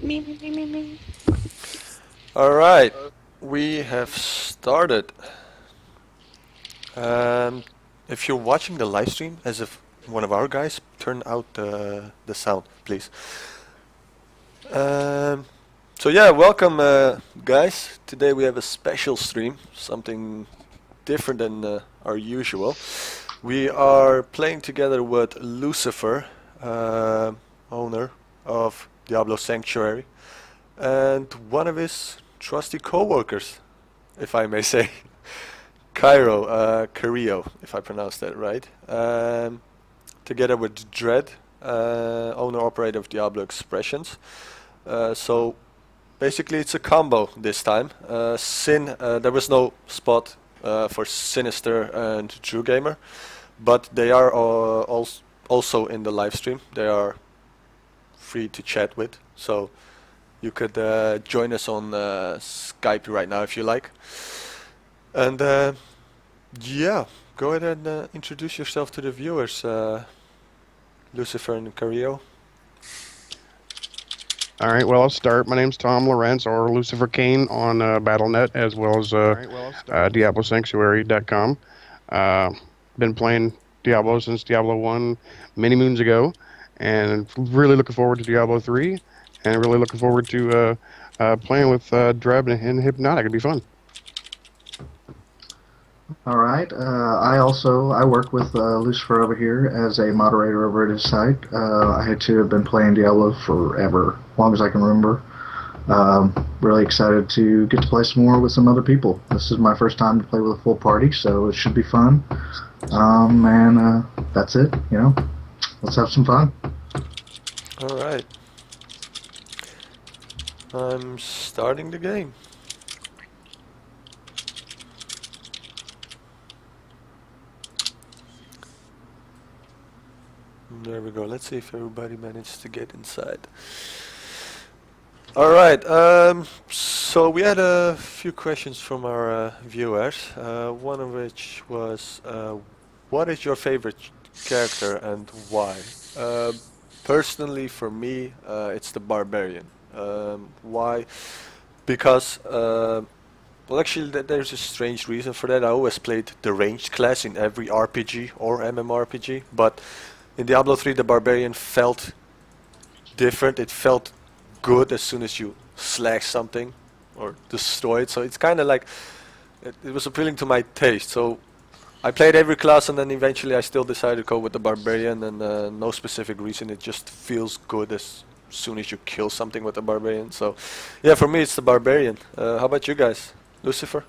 Me. Alright, we have started. Um, if you're watching the live stream, as if one of our guys, turn out the sound, please. So yeah, welcome guys. Today we have a special stream, something different than our usual. We are playing together with Lucifer, owner of Diablo Sanctuary, and one of his trusty co-workers, if I may say, Karieo, if I pronounced that right. Together with Dread, owner-operator of Diablo Expressions. So basically it's a combo this time. There was no spot for Sinister and DrewGamer, but they are also in the live stream. They are free to chat with, so you could join us on Skype right now if you like. And yeah, go ahead and introduce yourself to the viewers, Lucifer and Karieo. Alright, well, I'll start. My name's Tom Lorenz, or Lucifer Kane on Battle.net, as well as DiabloSanctuary.com. Been playing Diablo since Diablo 1 many moons ago, and really looking forward to Diablo 3, and really looking forward to playing with Dreb and Hypnotic. It'd be fun. All right. I work with Lucifer over here as a moderator over at his site. I had to have been playing Diablo forever, as long as I can remember. Really excited to get to play some more with some other people. This is my first time to play with a full party, so it should be fun. And that's it. You know, let's have some fun. All right. I'm starting the game. There we go. Let's see if everybody managed to get inside. Alright, so we had a few questions from our viewers. One of which was, what is your favorite character and why? Personally, for me, it's the Barbarian. Why? Because, well, actually, there's a strange reason for that. I always played the ranged class in every RPG or MMORPG, but in Diablo 3 the Barbarian felt different. It felt good as soon as you slash something or destroy it. So it's kind of like, it was appealing to my taste. So I played every class, and then eventually I still decided to go with the Barbarian, and no specific reason. It just feels good as soon as you kill something with the Barbarian. So yeah, for me it's the Barbarian. How about you guys? Lucifer?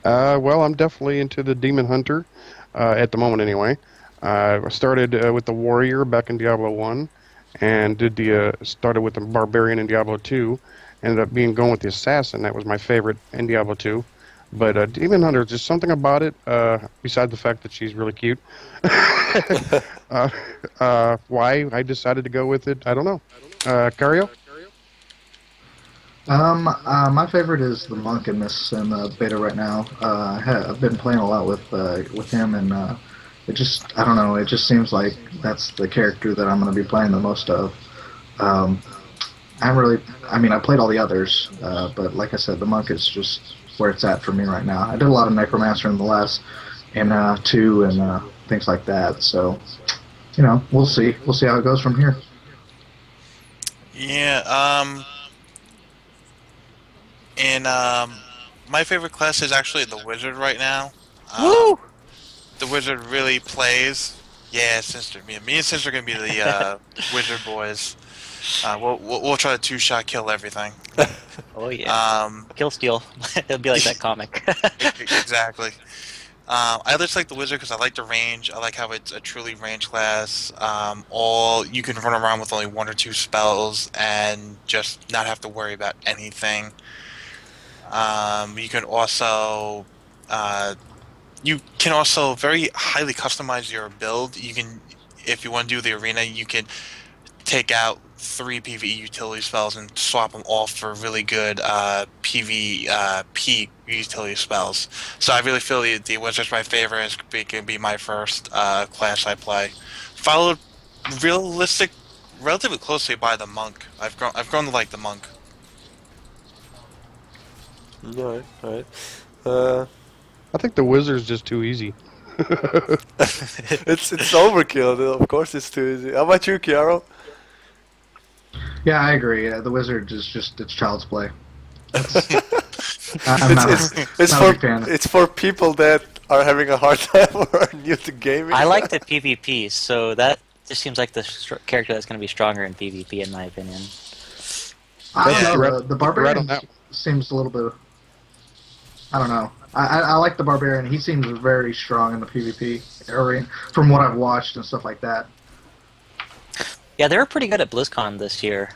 Well, I'm definitely into the Demon Hunter, at the moment anyway. I started with the Warrior back in Diablo 1, and started with the Barbarian in Diablo 2. Ended up going with the Assassin. That was my favorite in Diablo 2. But Demon Hunter, just something about it, besides the fact that she's really cute. Why I decided to go with it, I don't know. Karieo? My favorite is the monk in this beta right now. I've been playing a lot with him, and it just, I don't know, it just seems like that's the character that I'm going to be playing the most of. I played all the others, but like I said, the monk is just where it's at for me right now. I did a lot of Necromancer in the last, and 2 and things like that, so, you know, we'll see how it goes from here. Yeah, my favorite class is actually the Wizard right now. Woo! The Wizard really plays. Yeah, me and Sister are gonna be the Wizard boys. We'll try to two-shot kill everything. Oh yeah. Kill steal. It'll be like that comic. Exactly. I just like the Wizard because I like the range. I like how it's a truly range class. You can run around with only 1 or 2 spells and just not have to worry about anything. You can also very highly customize your build. You can, if you want to do the arena, you can take out 3 PvE utility spells and swap them all for really good PvP utility spells. So I really feel the Wizard's my favorite. It's going to be my first class I play. Followed realistic relatively closely by the monk. I've grown to like the monk. Alright, alright. I think the wizard's just too easy. It's overkill. Of course, it's too easy. How about you, Kiaro? Yeah, I agree. The wizard is just it's child's play. I'm It's not a big fan. it's for people that are having a hard time or are new to gaming. I like the PvP, so that just seems like the character that's going to be stronger in PvP, in my opinion. I Yeah. don't know. Right- The right barbarian on that. seems a little bit. I don't know. I like the barbarian. He seems very strong in the PvP area from what I've watched and stuff like that. Yeah, they were pretty good at BlizzCon this year.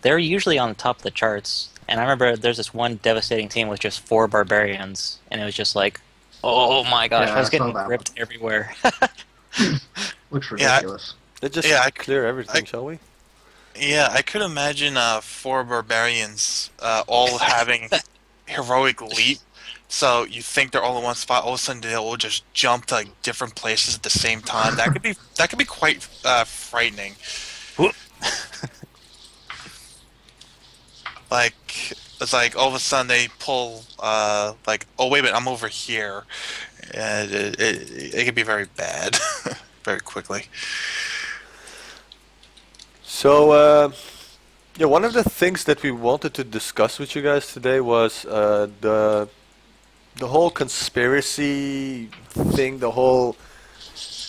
They're usually on the top of the charts, and I remember there's this one devastating team with just 4 barbarians, and it was just like, oh my gosh, Yeah, I was I saw getting that ripped everywhere. Looks ridiculous. Let's just Yeah, clear everything, shall we? Yeah, I could imagine 4 barbarians all having heroic leap. So you think they're all in one spot, all of a sudden they all just jump to like different places at the same time. That could be quite frightening. Like it's like all of a sudden they pull like, oh wait a minute, I'm over here, and it could be very bad very quickly. So, yeah, one of the things that we wanted to discuss with you guys today was the whole conspiracy thing, the whole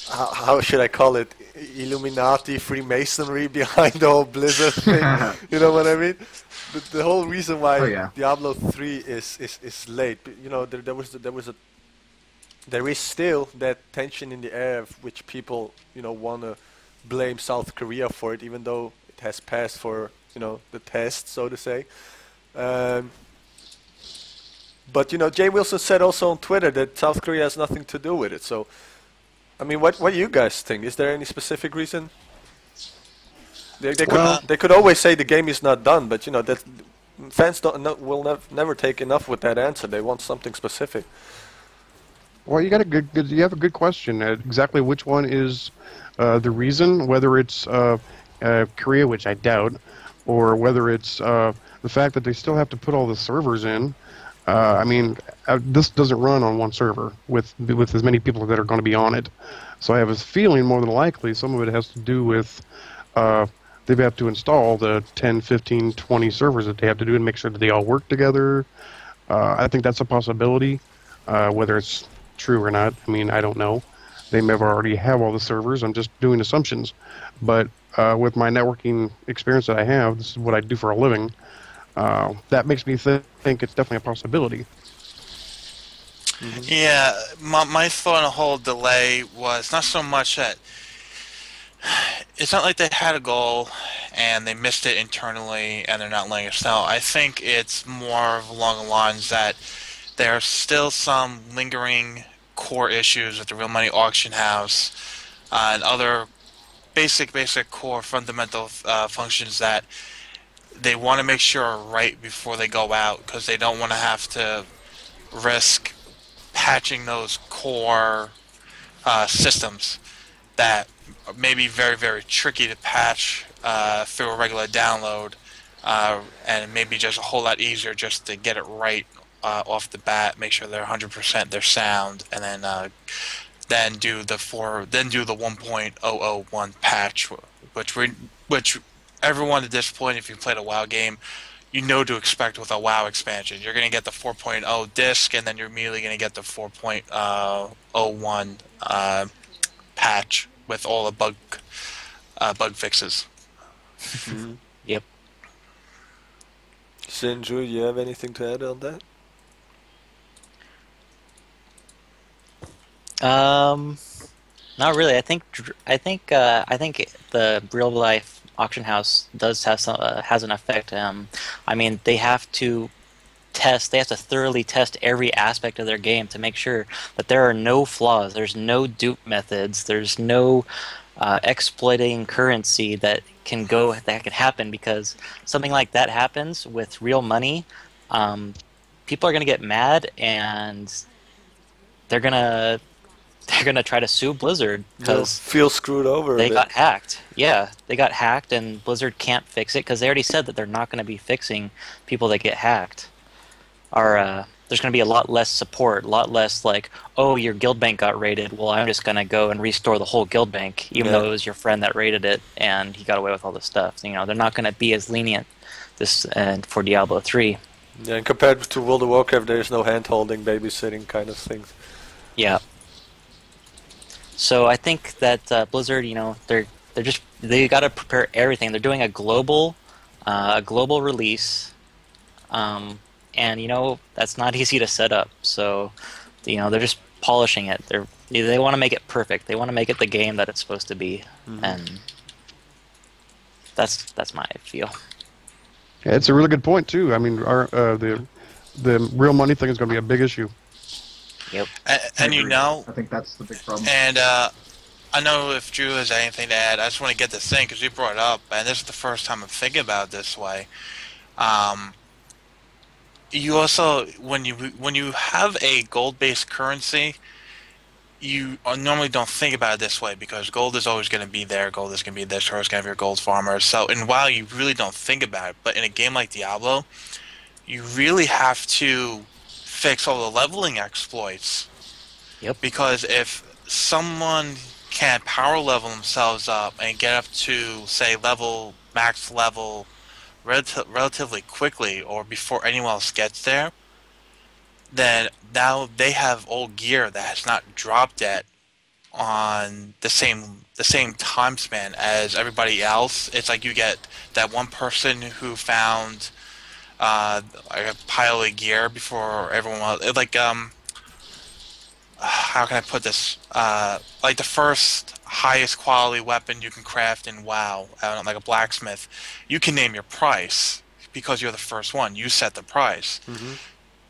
how should I call it, Illuminati, Freemasonry behind the whole Blizzard thing. You know what I mean? The whole reason why Diablo 3 is late. You know, there is still that tension in the air, which people want to blame South Korea for it, even though it has passed for the test, so to say. But Jay Wilson said also on Twitter that South Korea has nothing to do with it. So, I mean, what do you guys think? Is there any specific reason? They could always say the game is not done, but that fans will never take enough with that answer. They want something specific. Well, you have a good question. Exactly which one is the reason? Whether it's Korea, which I doubt, or whether it's the fact that they still have to put all the servers in. I mean, this doesn't run on one server with as many people that are going to be on it. So I have a feeling more than likely some of it has to do with they have to install the 10, 15, 20 servers that they have to do and make sure that they all work together. I think that's a possibility. Whether it's true or not, I mean, I don't know. They may already have all the servers. I'm just doing assumptions. But with my networking experience that I have, this is what I do for a living. That makes me think it's definitely a possibility. Mm-hmm. Yeah, my thought on the whole delay was not so much that it's not like they had a goal and they missed it internally and they're not letting us know. I think it's more along the lines that there are still some lingering core issues with the real money auction house and other basic core fundamental functions that they want to make sure are right before they go out, because they don't want to have to risk patching those core systems that may be very, very tricky to patch through a regular download, and maybe just a whole lot easier just to get it right off the bat, make sure they're 100% they're sound, and then do the 1.001 patch, which everyone at this point, if you played a WoW game, you know to expect with a WoW expansion. You're going to get the 4.0 disc, and then you're immediately going to get the 4.01 patch with all the bug fixes. Mm-hmm. Yep. Sin, Drew, you have anything to add on that? Not really. I think the real life auction house does have has an effect. I mean, they have to thoroughly test every aspect of their game to make sure that there are no flaws. There's no dupe methods. There's no exploiting currency that can happen, because something like that happens with real money. People are going to get mad, and they're going to they're gonna try to sue Blizzard They'll because feel screwed over a they bit. got hacked. Yeah, they got hacked, and Blizzard can't fix it because they already said that they're not going to be fixing people that get hacked. There's going to be a lot less support, a lot less like, oh, your guild bank got raided. Well, I'm just going to go and restore the whole guild bank, even though it was your friend that raided it and he got away with all this stuff. You know, they're not going to be as lenient for Diablo 3. Yeah, and compared to World of Warcraft, there's no hand-holding, babysitting kind of things. Yeah. So I think that Blizzard, you know, they got to prepare everything. They're doing a global release, and you know that's not easy to set up. So, you know, they're just polishing it. They want to make it perfect. They want to make it the game that it's supposed to be, and that's my feel. Yeah, it's a really good point too. I mean, the real money thing is going to be a big issue. Yep. And you know, I think that's the big problem. and I know if Drew has anything to add, I just want to get this thing because you brought it up, and this is the first time I'm thinking about it this way. You also, when you have a gold-based currency, you normally don't think about it this way because gold is always going to be there. Gold is going to be there. You're always going to have your gold farmer. So, and while you really don't think about it, but in a game like Diablo, you really have to fix all the leveling exploits. Yep. Because if someone can't power level themselves up and get up to, say, max level relatively quickly or before anyone else gets there, then now they have old gear that has not dropped yet on the same time span as everybody else. It's like you get that one person who found a pile of gear before everyone else. Like how can I put this? Like the first highest quality weapon you can craft in WoW, like a blacksmith, you can name your price because you're the first one. You set the price.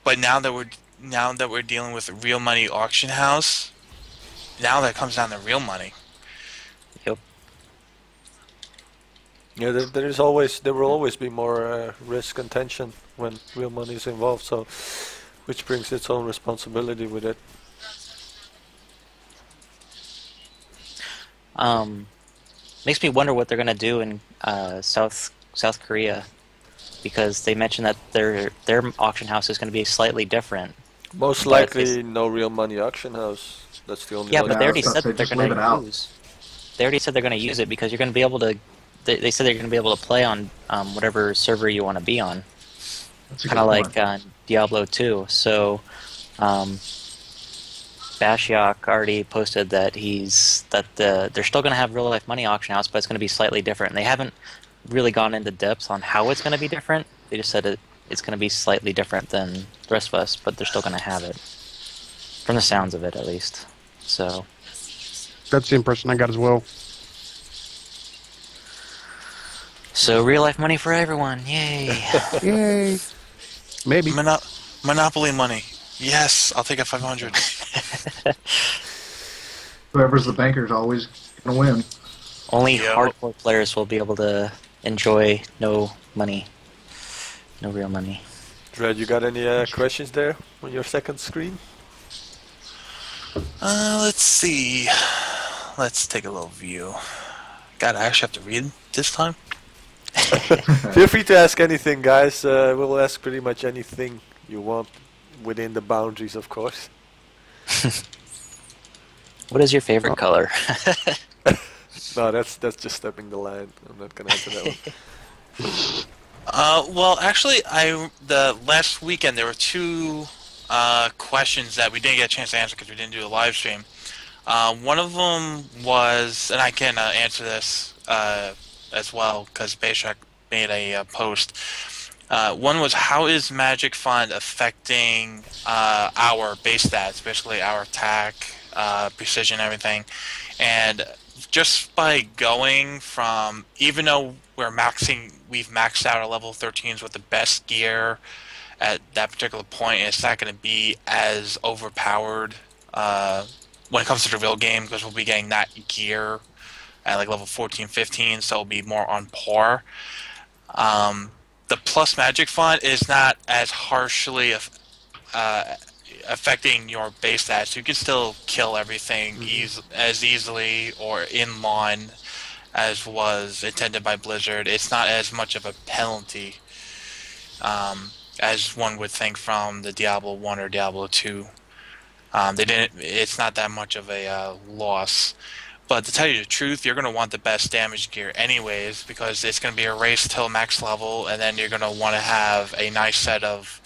But now that we're dealing with a real money auction house, now that comes down to real money. Yep. Yeah, there will always be more risk and tension when real money is involved. So, which brings its own responsibility with it. Makes me wonder what they're gonna do in South Korea, because they mentioned that their auction house is gonna be slightly different. Most likely, no real money auction house. That's the only. Yeah, one. but they already Yeah, said that they're just leave it gonna out. use. They already said they're gonna use it because you're gonna be able to. They said they're gonna be able to play on whatever server you want to be on. That's a Kind of good like point. Diablo 2. So, Bashiok already posted that they're still going to have real life money auction house, but it's going to be slightly different. They haven't really gone into depth on how it's going to be different. They just said it's going to be slightly different than the rest of us, but they're still going to have it, from the sounds of it at least. So That's the impression I got as well. real life money for everyone, yay! Yay! Maybe. Monopoly money. Yes, I'll take a 500. Whoever's the banker's always gonna win. Only Yep. hardcore players will be able to enjoy no money, no real money. Dred, you got any questions there on your second screen? Let's see. Let's take a little view. God, I actually have to read this time? Feel free to ask anything, guys. We'll ask pretty much anything you want, within the boundaries, of course. What is your favorite color? No, that's just stepping the line. I'm not gonna answer that one. Well, actually, the last weekend there were two questions that we didn't get a chance to answer because we didn't do the live stream. One of them was, and I can answer this as well because Bayshak made a post. One was, how is Magic Fund affecting our base stats, basically our attack, precision, everything, and just by going from, even though we've maxed out our level 13s with the best gear at that particular point, and it's not going to be as overpowered when it comes to the real game because we'll be getting that gear at like level 14, 15, so it'll be more on par. The plus Magic Font is not as harshly affecting your base stats. You can still kill everything as easily or in line as was intended by Blizzard. It's not as much of a penalty as one would think from the Diablo 1 or Diablo 2. They didn't. It's not that much of a loss. But to tell you the truth, you're going to want the best damage gear anyways, because it's going to be a race till max level, and then you're going to want to have a nice set of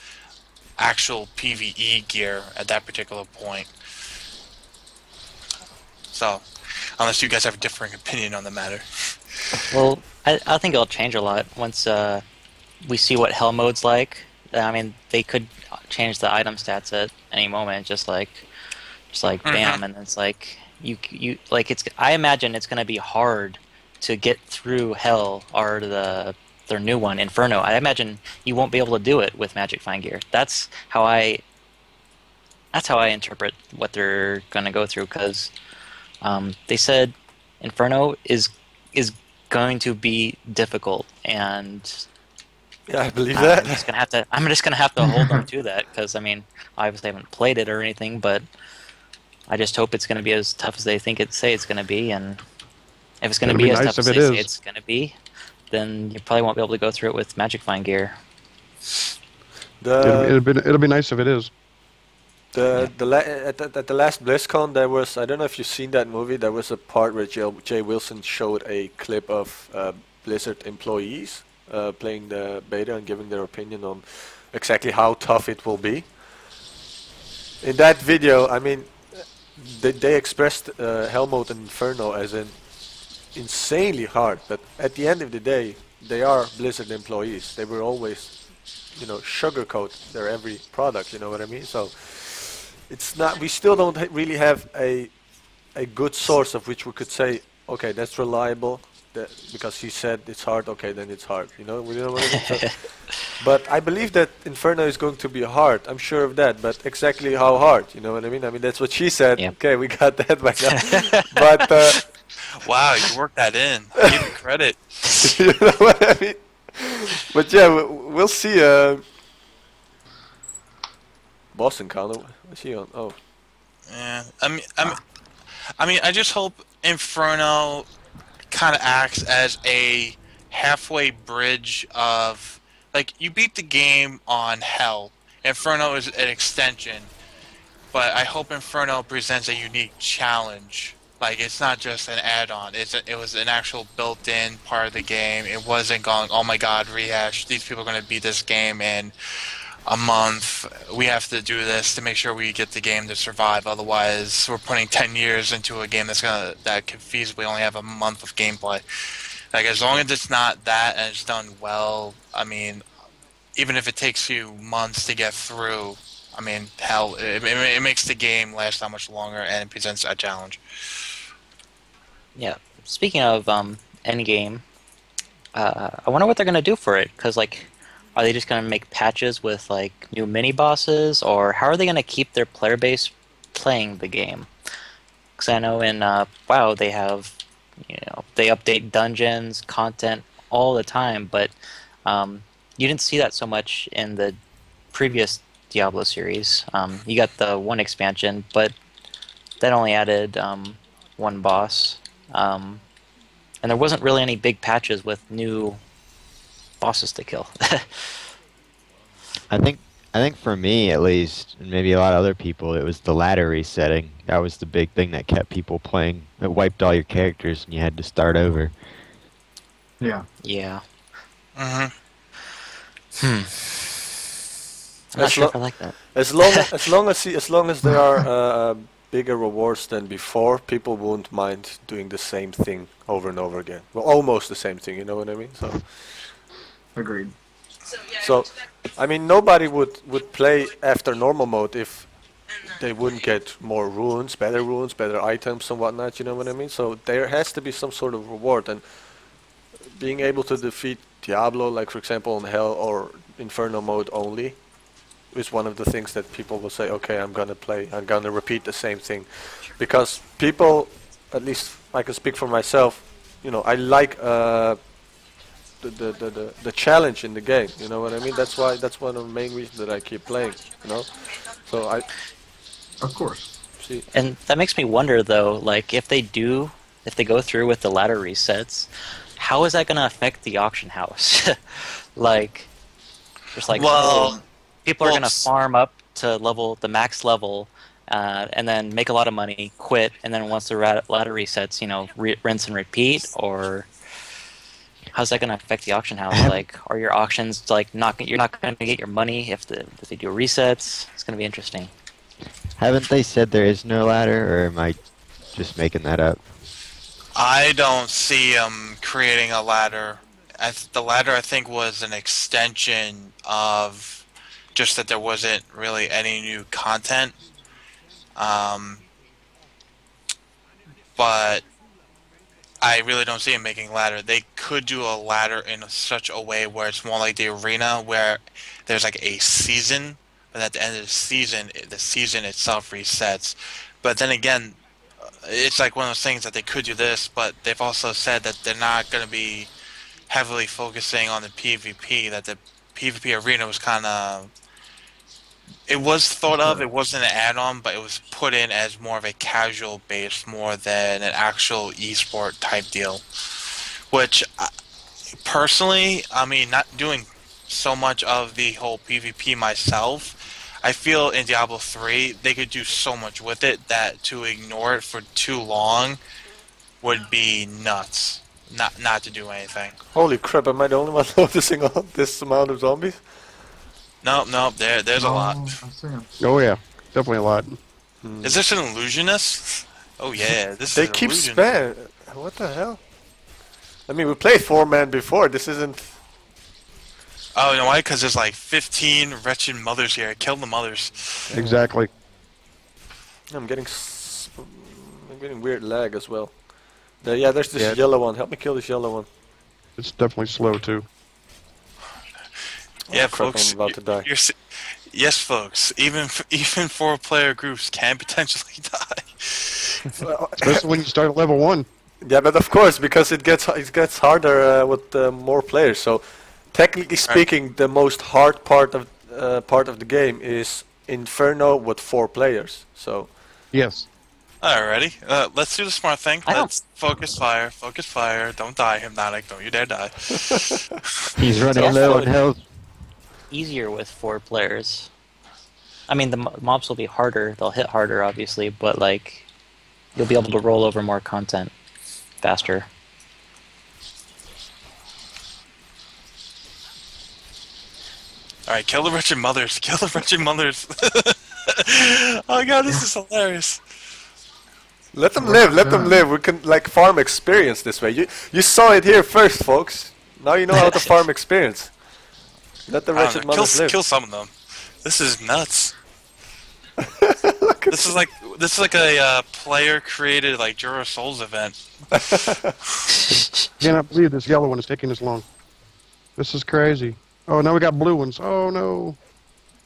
actual PvE gear at that particular point. So, unless you guys have a differing opinion on the matter. Well, I think it'll change a lot once we see what hell mode's like. I mean, they could change the item stats at any moment, just like bam, and it's like you like it's. I imagine it's going to be hard to get through hell or their new one, Inferno. I imagine you won't be able to do it with Magic Find Gear. That's how I interpret what they're going to go through, because they said Inferno is going to be difficult, and yeah, I believe that. I'm just gonna have to hold on to that, because I mean, I obviously haven't played it or anything, but I just hope it's gonna be as tough as they say it's gonna be, and if it's gonna be as tough as they say it's gonna be, then you probably won't be able to go through it with Magic Find Gear. It'll be nice if it is. At the last BlizzCon, there was, I don't know if you've seen that movie, there was a part where Jay Wilson showed a clip of Blizzard employees playing the beta and giving their opinion on exactly how tough it will be. In that video, I mean, they expressed Hell Mode and Inferno as an insanely hard, but at the end of the day, they are Blizzard employees. They will always, sugarcoat their every product, you know what I mean? So it's not. We still don't really have a good source of which we could say, okay, that's reliable. Because he said it's hard. Okay, then it's hard. You know what I mean? So, but I believe that Inferno is going to be hard. I'm sure of that. But exactly how hard? You know what I mean? I mean that's what she said. Yep. Okay, we got that by now. But wow, you worked that in. I give you credit. You know what I mean? But yeah, we'll see. Boston Connor, what's he on? Oh. Yeah, I mean, I just hope Inferno kind of acts as a halfway bridge of, like, you beat the game on Hell. Inferno is an extension, but I hope Inferno presents a unique challenge. Like, it's not just an add-on. It was an actual built-in part of the game. It wasn't going, oh my god, rehash, these people are going to beat this game in a month. We have to do this to make sure we get the game to survive. Otherwise, we're putting 10 years into a game that could feasibly only have a month of gameplay. Like, as long as it's not that and it's done well, I mean, even if it takes you months to get through, I mean, hell, it makes the game last that much longer and it presents a challenge. Yeah. Speaking of endgame, I wonder what they're gonna do for it, because like, are they just going to make patches with like new mini bosses, or how are they going to keep their player base playing the game? Because I know in WoW they have, they update dungeons, content all the time, but you didn't see that so much in the previous Diablo series. You got the one expansion, but that only added one boss, and there wasn't really any big patches with new bosses to kill. I think for me at least, and maybe a lot of other people, it was the ladder resetting. That was the big thing that kept people playing. It wiped all your characters and you had to start over. Yeah. Yeah. Mm-hmm. I'm not sure if I like that. As long as there are bigger rewards than before, people won't mind doing the same thing over and over again. Well, almost the same thing. You know what I mean? So. Agreed. So, I mean, nobody would play after normal mode if they wouldn't get more runes, better items and whatnot, you know what I mean? So there has to be some sort of reward, and being able to defeat Diablo, like for example in Hell or Inferno mode only, is one of the things that people will say, okay, I'm gonna repeat the same thing. Because people, at least I can speak for myself, I like the challenge in the game, you know what I mean? That's one of the main reasons that I keep playing, So I Of course. see. And that makes me wonder, though, like if they go through with the ladder resets, how is that going to affect the auction house? Like, just like, Well, people are well, going to farm up to the max level, and then make a lot of money, quit, and then once the ladder resets, rinse and repeat, or how's that going to affect the auction house? Like, are your auctions like you're not going to get your money if they do resets? It's going to be interesting. Haven't they said there is no ladder, or am I just making that up? I don't see them creating a ladder. The ladder, I think, was an extension of just that there wasn't really any new content. But I really don't see them making ladder. They could do a ladder in such a way where it's more like the arena, where there's like a season, but at the end of the season itself resets. But then again, it's like one of those things that they could do this, but they've also said that they're not going to be heavily focusing on the PvP, that the PvP arena was kind of... It was thought of, it wasn't an add-on, but it was put in as more of a casual base more than an actual esport type deal. Which, personally, I mean, not doing so much of the whole PvP myself, I feel in Diablo 3 they could do so much with it that to ignore it for too long would be nuts. Not to do anything. Holy crap! Am I the only one noticing all this amount of zombies? No, there's a lot. I see 'em. Oh yeah, definitely a lot. Is this an illusionist? Oh yeah, this They is an keep illusion. spam. What the hell? I mean, we played 4-man before. This isn't. Oh, you know why? Because there's like 15 wretched mothers here. Kill the mothers. Exactly. I'm getting weird lag as well. Yeah, there's this Yeah. yellow one. Help me kill this yellow one. It's definitely slow too. Yeah, Oh, crap, folks. I'm about to die. Yes, folks. Even 4-player groups can potentially die. Especially when you start at level 1. Yeah, but of course, because it gets harder with more players. So, technically speaking, the most hard part of the game is Inferno with 4 players. So, Yes. Alrighty. Let's do the smart thing. I don't- Let's focus fire. Focus fire. Don't die, Hypnotic. Don't you dare die. He's running also- low on health. Easier with 4 players. I mean, the mobs will be harder. They'll hit harder, obviously, but like, you'll be able to roll over more content faster. Alright, kill the wretched mothers. Kill the wretched mothers. Oh god, this is hilarious. let them live. Let them live. We can like farm experience this way. You saw it here first, folks. Now you know how to farm experience. Let the I don't wretched know, mothers live. kill some of them. This is nuts. This is like a player created like Jura Souls event. Cannot believe this yellow one is taking this long. This is crazy. Oh, now we got blue ones. Oh no.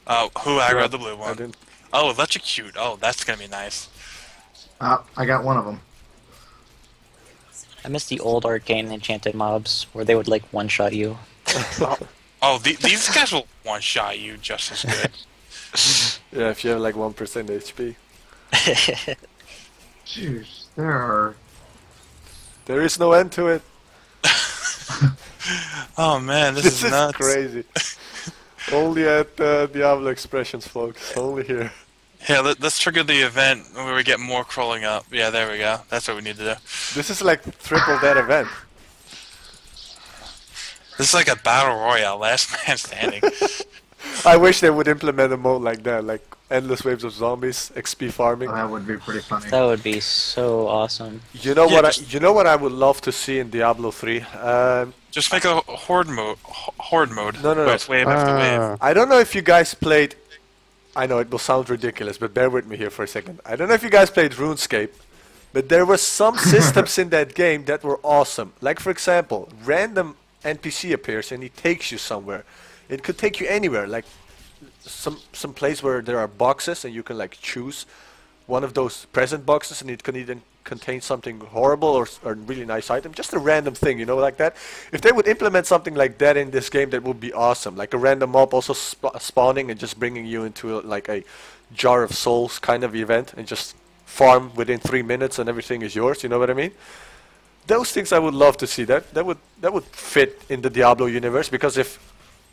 Oh, who aggroed Yeah, the blue I one? didn't. Oh, electrocute. Oh, that's gonna be nice. I got one of them. I miss the old arcane enchanted mobs where they would like one-shot you. Oh, these guys will one-shot you just as good. Yeah, if you have like 1% HP. Jeez, there There is no end to it. Oh man, this This is nuts. crazy. Only at Diablo expressions, folks. Only here. Yeah, let's trigger the event where we get more crawling up. Yeah, there we go. That's what we need to do. This is like triple that event. This is like a battle royale, last man standing. I wish they would implement a mode like that, like endless waves of zombies, XP farming. that would be pretty funny. That would be so awesome. You know Yeah, what? just- You know what I would love to see in Diablo 3. Just make a horde mode. Horde mode. No, no, no. Where it's wave after wave. I don't know if you guys played. I know it will sound ridiculous, but bear with me here for a second. I don't know if you guys played RuneScape, but there were some systems in that game that were awesome. Like for example, random NPC appears and he takes you somewhere. It could take you anywhere, like some place where there are boxes and you can like choose one of those present boxes, and it can either contain something horrible or a really nice item, just a random thing, you know, like that. If they would implement something like that in this game, that would be awesome. Like a random mob also spawning and just bringing you into like a Jar of Souls kind of event and just farm within 3 minutes and everything is yours. You know what I mean? Those things I would love to see. That would fit in the Diablo universe, because if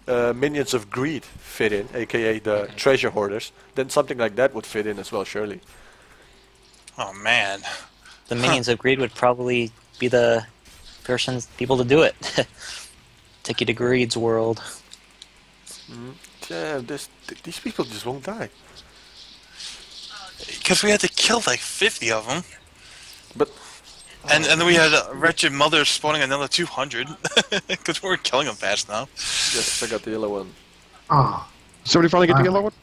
Minions of Greed fit in, aka the treasure hoarders, then something like that would fit in as well, surely. Oh man. The Minions of Greed would probably be the people to do it. Take you to Greed's world. Yeah, these people just won't die. Because we had to kill like 50 of them. But and then we had wretched mothers spawning another 200 because we were killing them fast now. yes, I got the yellow one. Oh, Somebody finally get the yellow one?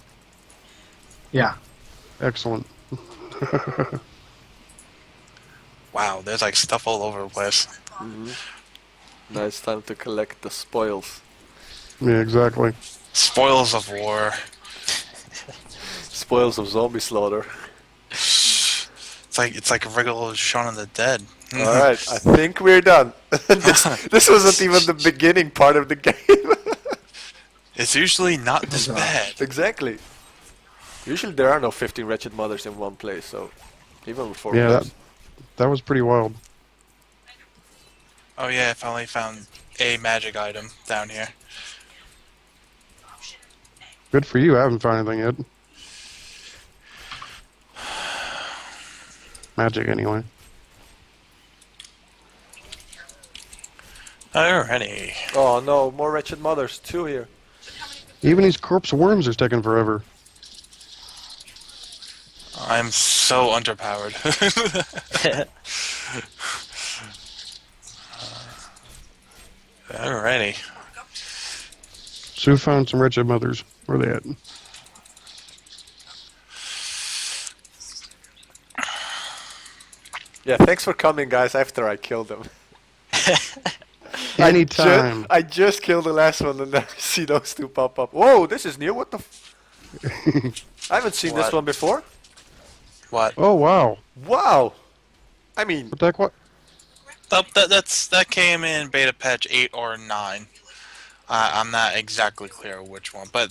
yeah. Excellent. Wow, there's like stuff all over the place. Now it's time to collect the spoils. Yeah, exactly. Spoils of war. Spoils of zombie slaughter. It's like a regular Shaun of the Dead. Alright, I think we're done. this wasn't even the beginning part of the game. It's usually not this bad. Exactly. Usually there are no 15 wretched mothers in one place, so even with 4 Yeah, players. that was pretty wild. Oh yeah, I finally found a magic item down here. Good for you. I haven't found anything yet. Magic, anyway. Alrighty. Oh no, more wretched mothers, 2 here. Even these corpse worms are taking forever. I'm so underpowered. Alrighty. Sue found some wretched mothers. Where are they at? Yeah, thanks for coming, guys, after I killed them. Anytime. I just killed the last one and then I see those 2 pop up. Whoa, this is new, what the I haven't seen this What? one before. What? Oh, wow. Wow! I mean, What the heck? What? That came in beta patch 8 or 9. I'm not exactly clear which one, but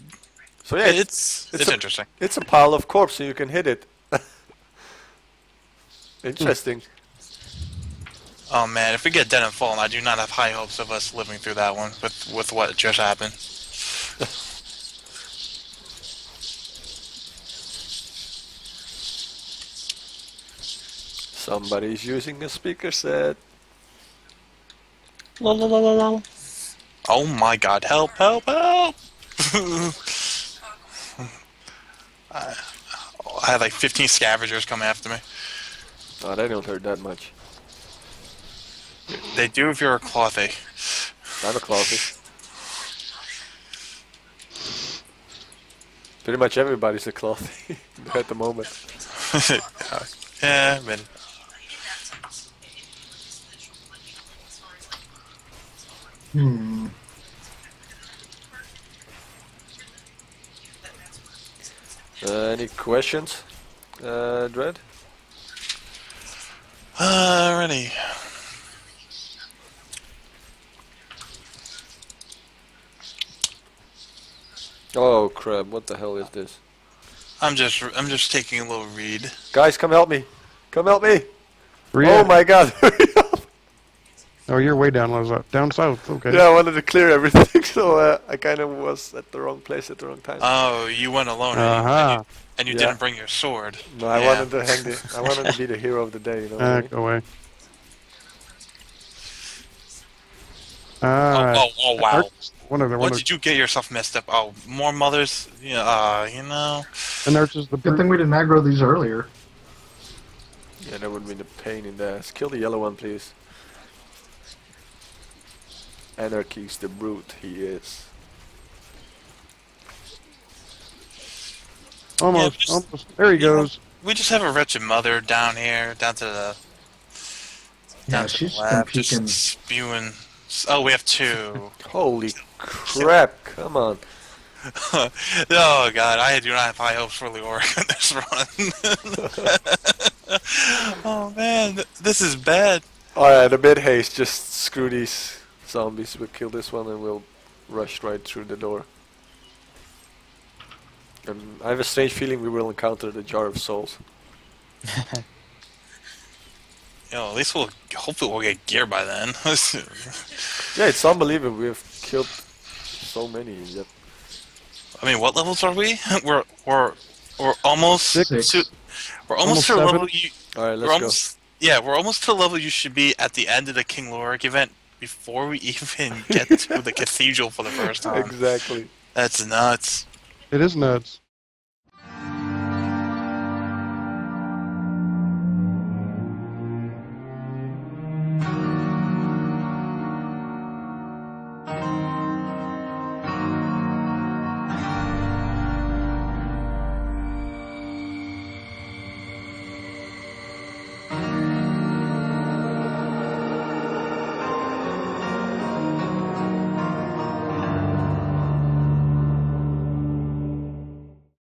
so yeah, it's a- interesting. it's a pile of corpse, so you can hit it. Interesting. Oh man, if we get Dead and Fallen, I do not have high hopes of us living through that one with what just happened. Somebody's using a speaker set. La la la la la. Oh my god, help, help, help! I had like 15 scavengers come after me. Oh, they don't hurt that much. They do if you're a clothy. I'm a clothy. Pretty much everybody's a clothy at the moment. Yeah, man. Any questions, Dread? Alrighty. Oh crap! What the hell is this? I'm just taking a little read. Guys, come help me! Come help me! Where you Oh at? my God! Hurry up! Oh, you're way down low, down south. Okay. Yeah, I wanted to clear everything, so I kind of was at the wrong place at the wrong time. Oh, you went alone and you Yeah. didn't bring your sword. No, I Yeah. wanted to hang the. I wanted to be the hero of the day. You know what I mean? Go away. Oh, wow. One What did you get yourself messed up? Oh, more mothers? Yeah, you know. And there's just the Good thing we didn't aggro these earlier. Yeah, that would have been a pain in the ass. Kill the yellow one, please. Anarchy's the brute he is. almost, just- almost. There he you know, goes. We just have a wretched mother down here, down to the Yeah, she's the been lab, peeking. just spewing. Oh, we have 2. Holy crap! Come on. Oh god, I do not have high hopes for Leoric on this run. Oh man, this is bad. Alright, a bit haste. Just screw these zombies. We'll kill this one and we'll rush right through the door. And I have a strange feeling we will encounter the Jar of Souls. At least hopefully we'll get gear by then. Yeah, it's unbelievable. We have killed so many yet. I mean, what levels are we? We're almost Six. to we're almost Almost to a seven. level you. Alright, We're let's go. almost we're almost to the level you should be at the end of the King Lorik event before we even get to the cathedral for the first time. Exactly. That's nuts. It is nuts.